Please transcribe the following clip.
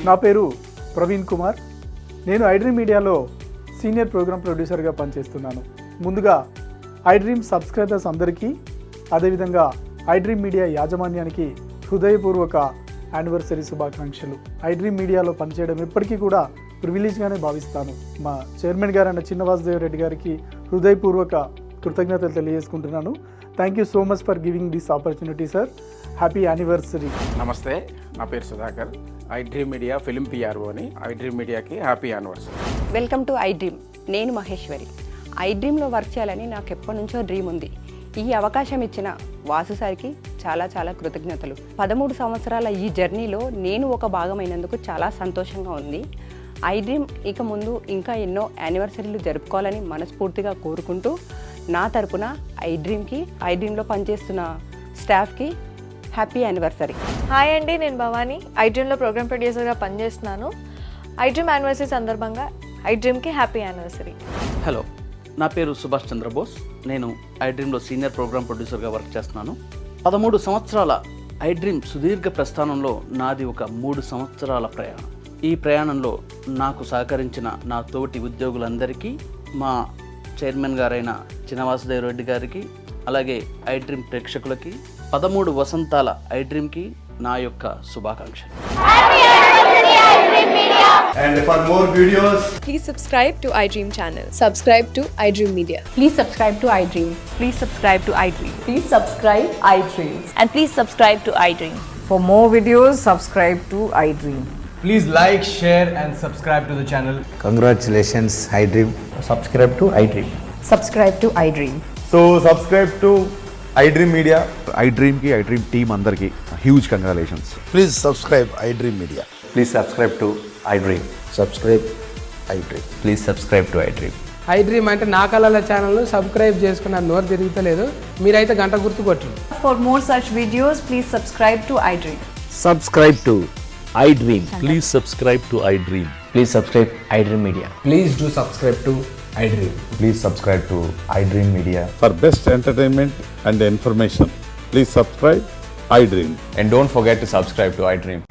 నా పేరు ప్రవీణ్ కుమార్. నేను ఐడ్రీమ్ మీడియాలో సీనియర్ ప్రోగ్రామ్ ప్రొడ్యూసర్గా పనిచేస్తున్నాను. ముందుగా ఐడ్రీమ్ సబ్స్క్రైబర్స్ అందరికీ, అదేవిధంగా ఐడ్రీమ్ మీడియా యాజమాన్యానికి హృదయపూర్వక యానివర్సరీ శుభాకాంక్షలు. ఐడ్రీమ్ మీడియాలో పనిచేయడం ఎప్పటికీ కూడా ప్రివిలేజ్గానే భావిస్తాను. మా చైర్మన్ గారు అన్న చిన్న వాసుదేవ్ రెడ్డి గారికి హృదయపూర్వక కృతజ్ఞతలు తెలియజేసుకుంటున్నాను. Thank you so much for giving this opportunity sir. Happy anniversary. నమస్తే, నా పేరు సుధాకర్. ఐడ్రీమ్ మీడియా ఫిలిం పిఆర్ఓని. ఐడ్రీమ్ మీడియాకి happy anniversary. Welcome to iDream. నేను మహేశ్వరి. ఐడ్రీమ్లో వర్క్ చేయాలని నాకు ఎప్పటి నుంచో డ్రీమ్ ఉంది. ఈ అవకాశం ఇచ్చిన వాసు సార్కి చాలా చాలా కృతజ్ఞతలు. 13 సంవత్సరాల ఈ జర్నీలో నేను ఒక భాగమైనందుకు చాలా సంతోషంగా ఉంది. ఐడ్రీమ్ ఇక ముందు ఇంకా ఎన్నో యానివర్సరీలు జరుపుకోవాలని మనస్ఫూర్తిగా కోరుకుంటూ, నా తరపున ఐడ్రీమ్లో పనిచేస్తున్న స్టాఫ్కి హ్యాపీ యానివర్సరీ. హాయ్ అండి, నేను భవానీ. ఐడ్రీమ్లో ప్రోగ్రామ్ ప్రొడ్యూసర్గా పనిచేస్తున్నాను. ఐడ్రీమ్ యానివర్సరీ సందర్భంగా ఐడ్రీమ్కి హ్యాపీ యానివర్సరీ. హలో, నా పేరు సుభాష్ చంద్రబోస్. నేను ఐడ్రీమ్లో సీనియర్ ప్రోగ్రామ్ ప్రొడ్యూసర్గా వర్క్ చేస్తున్నాను. 13 సంవత్సరాల ఐడ్రీమ్ సుదీర్ఘ ప్రస్థానంలో నాది ఒక 3 సంవత్సరాల ప్రయాణం. ఈ ప్రయాణంలో నాకు సహకరించిన నా తోటి ఉద్యోగులందరికీ, మా చైర్మన్ గారైన చినవాసుదేవ్ రెడ్డి గారికి, అలాగే ఐడ్రీమ్ ప్రేక్షకులకి 13 వసంతాల ఐడ్రీమ్కి నా యొక్క శుభాకాంక్షలు. And for more videos, please subscribe to iDream channel. Subscribe to iDream Media. Please subscribe to iDream. Please subscribe to iDream. Please subscribe iDream. And please subscribe to iDream. For more videos, subscribe to iDream. please like, share and subscribe to the channel. Congratulations, iDream. Subscribe to iDream. Subscribe to iDream. So subscribe to iDream Media. iDream team andarki huge congratulations. Please subscribe iDream Media. Please subscribe to iDream. Subscribe iDream. Please subscribe to iDream. iDream అంటే నా కళల ఛానల్ను subscribe చేసుకున్న నోరు తిరుగుతలేదు. మీరైతే గంట గుర్తు కొట్టండి. For more such videos, please subscribe to iDream. Subscribe to iDream. Please subscribe to iDream. Please subscribe iDream Media. Please do subscribe to iDream. Please subscribe to iDream Media. For best entertainment and information, please subscribe iDream. And don't forget to subscribe to iDream.